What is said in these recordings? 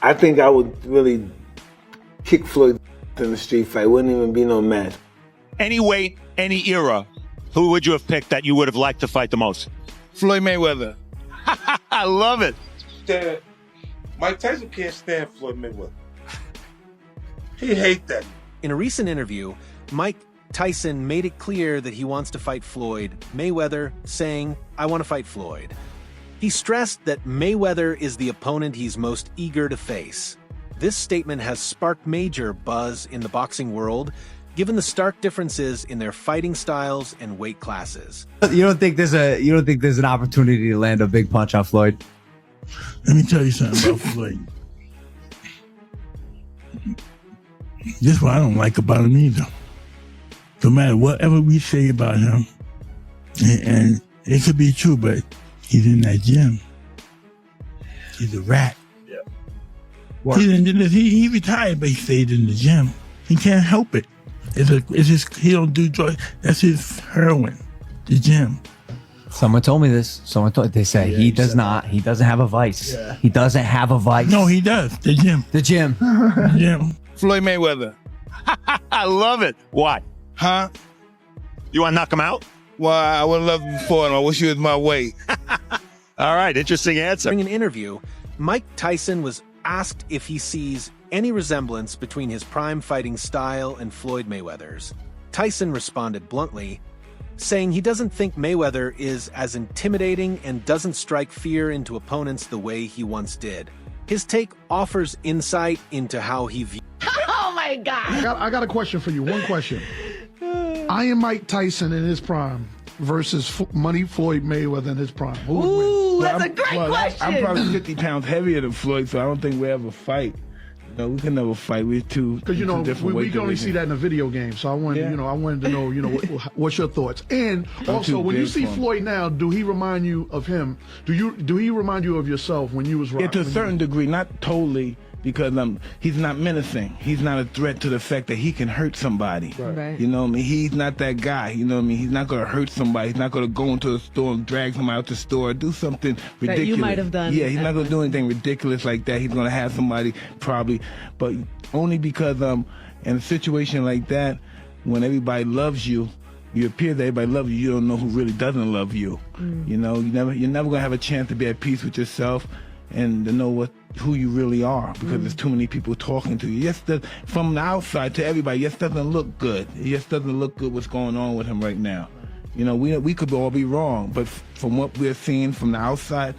I think I would really kick Floyd in the street fight. Wouldn't even be no match. Any weight, any era, who would you have picked that you would have liked to fight the most? Floyd Mayweather. I love it. Mike Tyson can't stand Floyd Mayweather. He hates that. In a recent interview, Mike Tyson made it clear that he wants to fight Floyd Mayweather, saying, "I want to fight Floyd." He stressed that Mayweather is the opponent he's most eager to face. This statement has sparked major buzz in the boxing world, given the stark differences in their fighting styles and weight classes. You don't think there's an opportunity to land a big punch on Floyd? Let me tell you something about Floyd. This is what I don't like about him either. No matter whatever we say about him, and it could be true, but he's in that gym. He's a rat. Yeah. He retired, but he stayed in the gym. He can't help it. It's just he don't do drugs. That's his heroin, the gym. Someone told me this. They say he does not. He doesn't have a vice. Yeah. He doesn't have a vice. No, he does. The gym. The gym. The gym. Floyd Mayweather. I love it. Why? Huh? You want to knock him out? Well, I would love him before, and I wish he was my weight. All right, interesting answer. During an interview, Mike Tyson was asked if he sees any resemblance between his prime fighting style and Floyd Mayweather's. Tyson responded bluntly, saying he doesn't think Mayweather is as intimidating and doesn't strike fear into opponents the way he once did. His take offers insight into how he views. Oh my God! I got a question for you. One question. I am Mike Tyson in his prime versus Money Floyd Mayweather in his prime. Who would win? Ooh, that's a great question. I'm probably 50 pounds heavier than Floyd, so I don't think we ever fight. No, we can never fight. We're two. Because we can only see that in a video game. So I wanted, I wanted to know, what's your thoughts? And also, when you see Floyd now, do he remind you of him? Do he remind you of yourself when you was rocking? Yeah, to a certain degree, not totally, because he's not menacing. He's not a threat to the fact that he can hurt somebody. Right. You know what I mean? He's not that guy. You know what I mean? He's not going to hurt somebody. He's not going to go into the store and drag somebody out the store or do something ridiculous. That you might have done. Yeah, he's not going to do anything ridiculous like that. He's going to have somebody probably, but only because in a situation like that, when everybody loves you, you appear that everybody loves you, you don't know who really doesn't love you. You know, you're never going to have a chance to be at peace with yourself and to know who you really are, because there's too many people talking to you. Yes, from the outside to everybody, yes, doesn't look good. It just doesn't look good what's going on with him right now. You know, we could all be wrong, but from what we're seeing from the outside,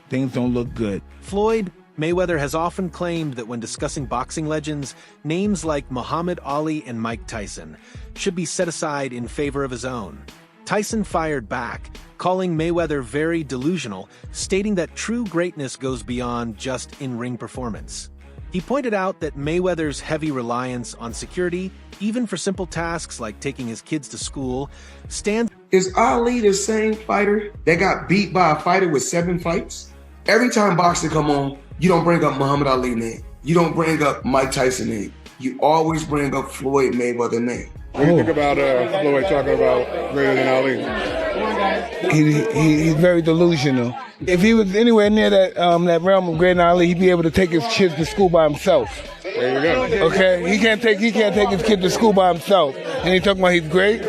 things don't look good. Floyd Mayweather has often claimed that when discussing boxing legends, names like Muhammad Ali and Mike Tyson should be set aside in favor of his own. Tyson fired back, calling Mayweather very delusional, stating that true greatness goes beyond just in-ring performance. He pointed out that Mayweather's heavy reliance on security, even for simple tasks like taking his kids to school, stands. Is Ali the same fighter that got beat by a fighter with 7 fights? Every time boxing come on, you don't bring up Muhammad Ali name. You don't bring up Mike Tyson name. You always bring up Floyd Mayweather name. What do you think about Floyd talking about greater than Ali? He's very delusional. If he was anywhere near that realm of greater than Ali, he'd be able to take his kids to school by himself. There you go. Okay, he can't take his kid to school by himself. And he talking about he's great.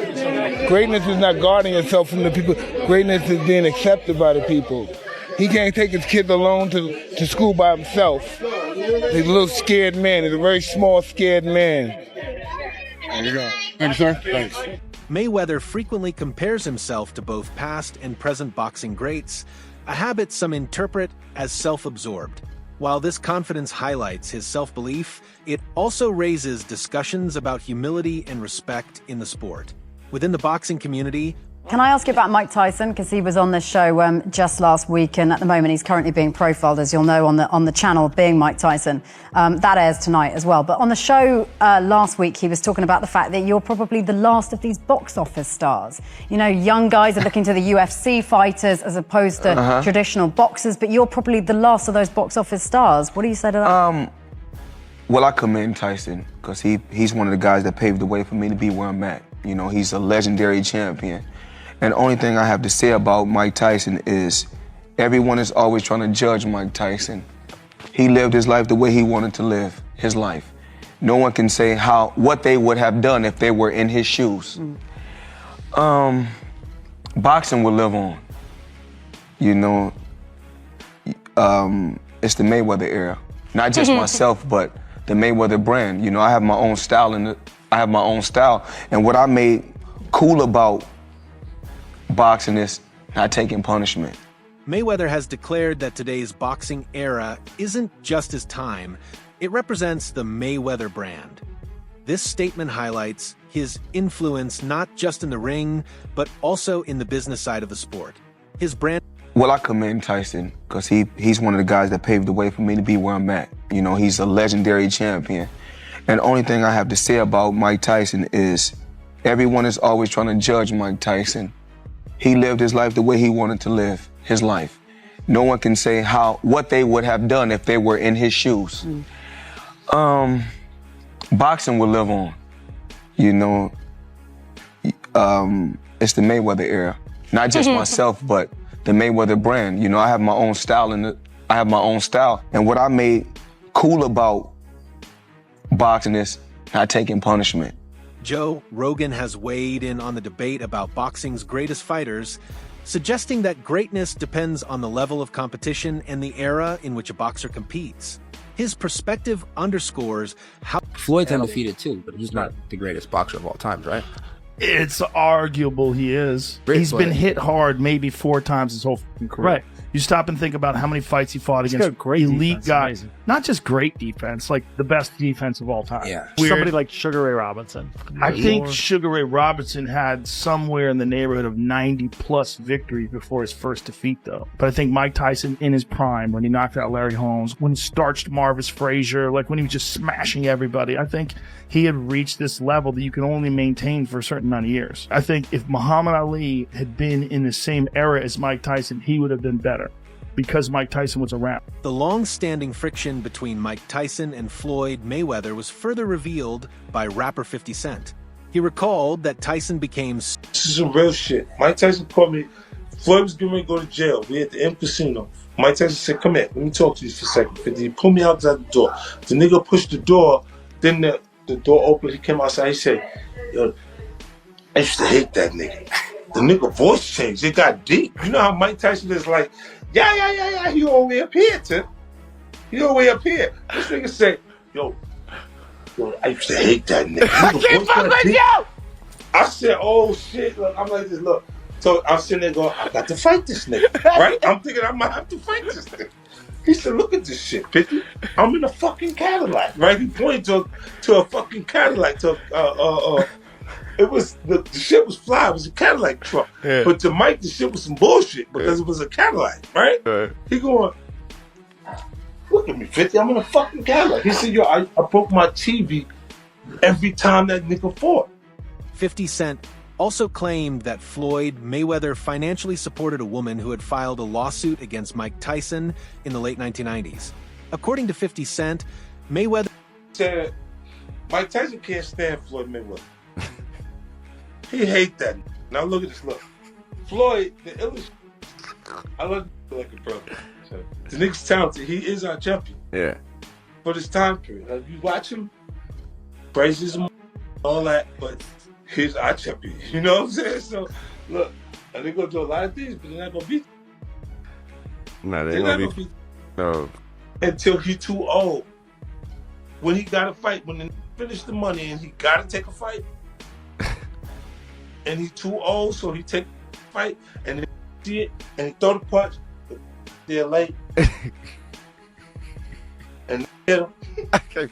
Greatness is not guarding yourself from the people. Greatness is being accepted by the people. He can't take his kids alone to school by himself. He's a little scared man. He's a very small, scared man. There you go. Thank you, sir. Thanks. Mayweather frequently compares himself to both past and present boxing greats, a habit some interpret as self-absorbed. While this confidence highlights his self-belief, it also raises discussions about humility and respect in the sport. Within the boxing community, can I ask you about Mike Tyson? Because he was on this show just last week, and at the moment he's currently being profiled, as you'll know, on the channel Being Mike Tyson. That airs tonight as well. But on the show last week, he was talking about the fact that you're probably the last of these box office stars. You know, young guys are looking to the UFC fighters as opposed to traditional boxers, but you're probably the last of those box office stars. What do you say to that? Well, I commend Tyson because he's one of the guys that paved the way for me to be where I'm at. You know, he's a legendary champion. And the only thing I have to say about Mike Tyson is everyone is always trying to judge Mike Tyson. He lived his life the way he wanted to live his life. No one can say what they would have done if they were in his shoes. Boxing will live on. You know, it's the Mayweather era. Not just myself, but the Mayweather brand. You know, I have my own style, and what I made cool about boxing is not taking punishment. Mayweather has declared that today's boxing era isn't just his time, it represents the Mayweather brand. This statement highlights his influence not just in the ring, but also in the business side of the sport. His brand... Well, I commend Tyson because he's one of the guys that paved the way for me to be where I'm at. You know, he's a legendary champion. And the only thing I have to say about Mike Tyson is everyone is always trying to judge Mike Tyson. He lived his life the way he wanted to live his life. No one can say what they would have done if they were in his shoes. Boxing will live on. You know, it's the Mayweather era. Not just myself, but the Mayweather brand. You know, I have my own style, and what I made cool about boxing is not taking punishment. Joe Rogan has weighed in on the debate about boxing's greatest fighters, suggesting that greatness depends on the level of competition and the era in which a boxer competes. His perspective underscores how... Floyd's undefeated too, but he's not the greatest boxer of all time, right? It's arguable he is. He's been hit hard maybe 4 times his whole career. Right. You stop and think about how many fights he fought against elite guys. Amazing. Not just great defense, like the best defense of all time. Yeah. Somebody like Sugar Ray Robinson. I think Sugar Ray Robinson had somewhere in the neighborhood of 90+ victories before his first defeat, though. But I think Mike Tyson in his prime, when he knocked out Larry Holmes, when he starched Marvis Frazier, like when he was just smashing everybody, I think he had reached this level that you can only maintain for a certain amount of years. I think if Muhammad Ali had been in the same era as Mike Tyson, he would have been better because Mike Tyson was around. The long-standing friction between Mike Tyson and Floyd Mayweather was further revealed by rapper 50 Cent. He recalled that Tyson became... This is some real shit. Mike Tyson called me. Floyd was getting ready to go to jail. We at the M Casino. Mike Tyson said, come here, let me talk to you for a second. 50, he pulled me outside the door. The nigga pushed the door, then the door opened, he came outside, he said, yo, I used to hate that nigga. The nigga voice changed, it got deep. You know how Mike Tyson is like, yeah, he all the way up here, Tim. He all the way up here. This nigga say, yo, I used to hate that nigga. I can't fuck with you! I said, oh shit, look, I'm like this, look. So I'm sitting there going, I got to fight this nigga, right? I'm thinking I might have to fight this nigga. He said, look at this shit, 50. I'm in a fucking Cadillac, right? He pointed to a fucking Cadillac, it was, the shit was fly, it was a Cadillac truck. Yeah. But to Mike, the shit was some bullshit because it was a Cadillac, right? He going, look at me, 50, I'm in a fucking Cadillac. He said, yo, I broke my TV every time that nigga fought. 50 Cent also claimed that Floyd Mayweather financially supported a woman who had filed a lawsuit against Mike Tyson in the late 1990s. According to 50 Cent, Mayweather said, Mike Tyson can't stand Floyd Mayweather. He hate that. Now look at this, look. Floyd, the illest, I love him like a brother. So, the nigga's talented. He is our champion. Yeah. For this time period. Like, you watch him, praises him, all that, but he's our champion. You know what I'm saying? So, look, they're going to do a lot of things, but they're not going to beat him. No, they're not going to beat him. No. Until he's too old. When he got to fight, when they finish the money and he got to take a fight, and he's too old, so he take a fight, and then he see it, and he throw the punch, they're late. And hit him.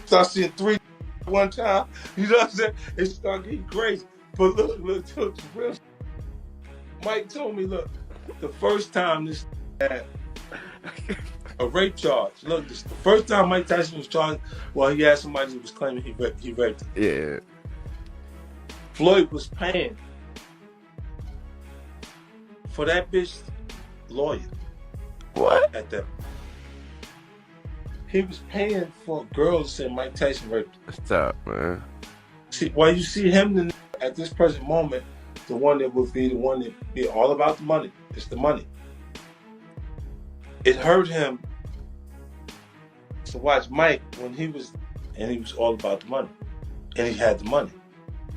Start seeing 3 one time, you know what I'm saying? It start getting crazy. But look, real. Mike told me, look, the first time this had a rape charge. Look, the first time Mike Tyson was charged, well, he had somebody who was claiming he raped him. Yeah. Floyd was paying for that bitch lawyer. What? At that. He was paying for a girl to say Mike Tyson raped him. Stop, man. See, why you see him at this present moment, the one that would be the one that be all about the money. It's the money. It hurt him to watch Mike when he was all about the money. And he had the money.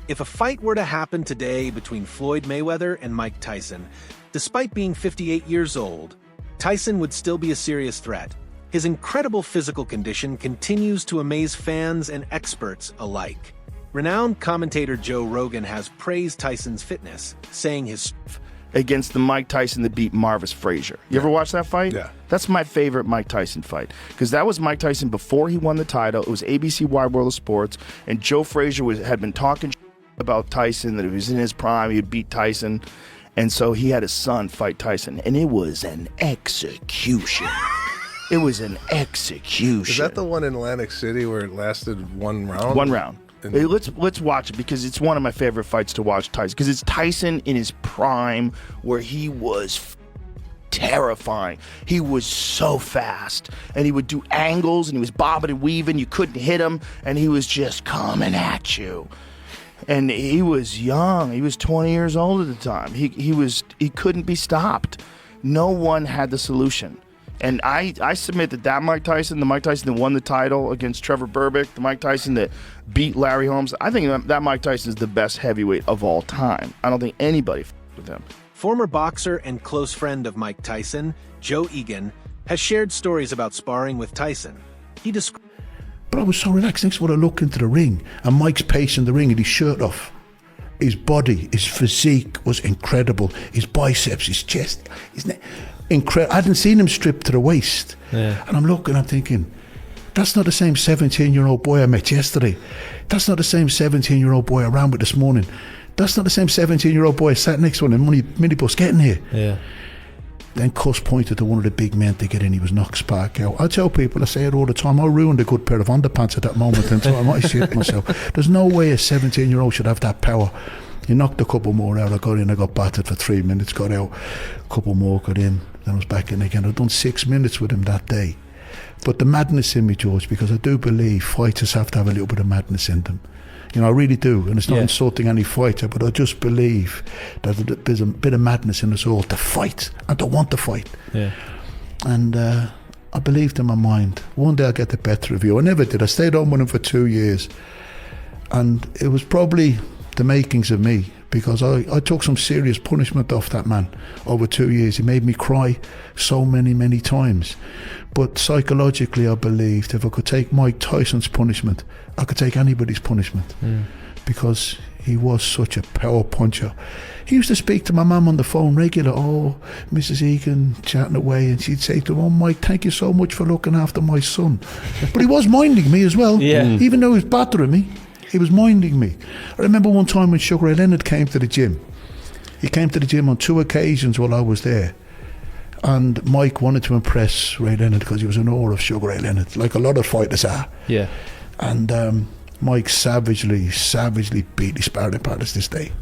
If a fight were to happen today between Floyd Mayweather and Mike Tyson, despite being 58 years old, Tyson would still be a serious threat. His incredible physical condition continues to amaze fans and experts alike. Renowned commentator Joe Rogan has praised Tyson's fitness, saying his against the Mike Tyson that beat Marvis Frazier. You ever watch that fight? Yeah. That's my favorite Mike Tyson fight because that was Mike Tyson before he won the title. It was ABC Wide World of Sports, and Joe Frazier had been talking about Tyson, that he was in his prime, he'd beat Tyson, and so he had his son fight Tyson, and it was an execution. It was an execution. Is that the one in Atlantic City where it lasted 1 round? 1 round. Hey, let's watch it because it's one of my favorite fights to watch Tyson because it's Tyson in his prime where he was terrifying. He was so fast and he would do angles and he was bobbing and weaving. You couldn't hit him and he was just coming at you. And he was young. He was 20 years old at the time. He couldn't be stopped. No one had the solution. And I submit that Mike Tyson, the Mike Tyson that won the title against Trevor Berbick, the Mike Tyson that beat Larry Holmes, I think that Mike Tyson is the best heavyweight of all time. I don't think anybody with him. Former boxer and close friend of Mike Tyson, Joe Egan, has shared stories about sparring with Tyson. He described. But I was so relaxed. Next when I look into the ring, and Mike's pacing the ring and his shirt off. His body, his physique was incredible. His biceps, his chest, his neck. Incredible. I hadn't seen him stripped to the waist. Yeah. And I'm looking, I'm thinking, that's not the same 17-year-old boy I met yesterday. That's not the same 17-year-old boy I ran with this morning. That's not the same 17-year-old boy I sat next to on the minibus getting here. Yeah. Then Cuss pointed to one of the big men to get in. He was knocked spark out. I tell people, I say it all the time, I ruined a good pair of underpants at that moment in time. I shit myself. There's no way a 17-year-old should have that power. He knocked a couple more out. I got in, I got battered for 3 minutes, got out, a couple more, got in, then I was back in again. I'd done 6 minutes with him that day. But the madness in me, George, because I do believe fighters have to have a little bit of madness in them. You know, I really do, and it's not insulting any fighter, but I just believe that there's a bit of madness in us all to fight and to want to fight. Yeah. And I believed in my mind, one day I'll get the better of you. I never did. I stayed on with him for 2 years. And it was probably the makings of me, because I took some serious punishment off that man over 2 years. He made me cry so many times. But psychologically, I believed if I could take Mike Tyson's punishment, I could take anybody's punishment. Because he was such a power puncher. He used to speak to my mum on the phone regular. Oh, Mrs. Egan, chatting away, and she'd say to him, oh, Mike, thank you so much for looking after my son. But he was minding me as well. Even though he was battering me, he was minding me. I remember one time when Sugar Ray Leonard came to the gym. He came to the gym on 2 occasions while I was there. And Mike wanted to impress Ray Leonard because he was in awe of Sugar Ray Leonard, like a lot of fighters are. Yeah. And Mike savagely beat his sparring partners this day.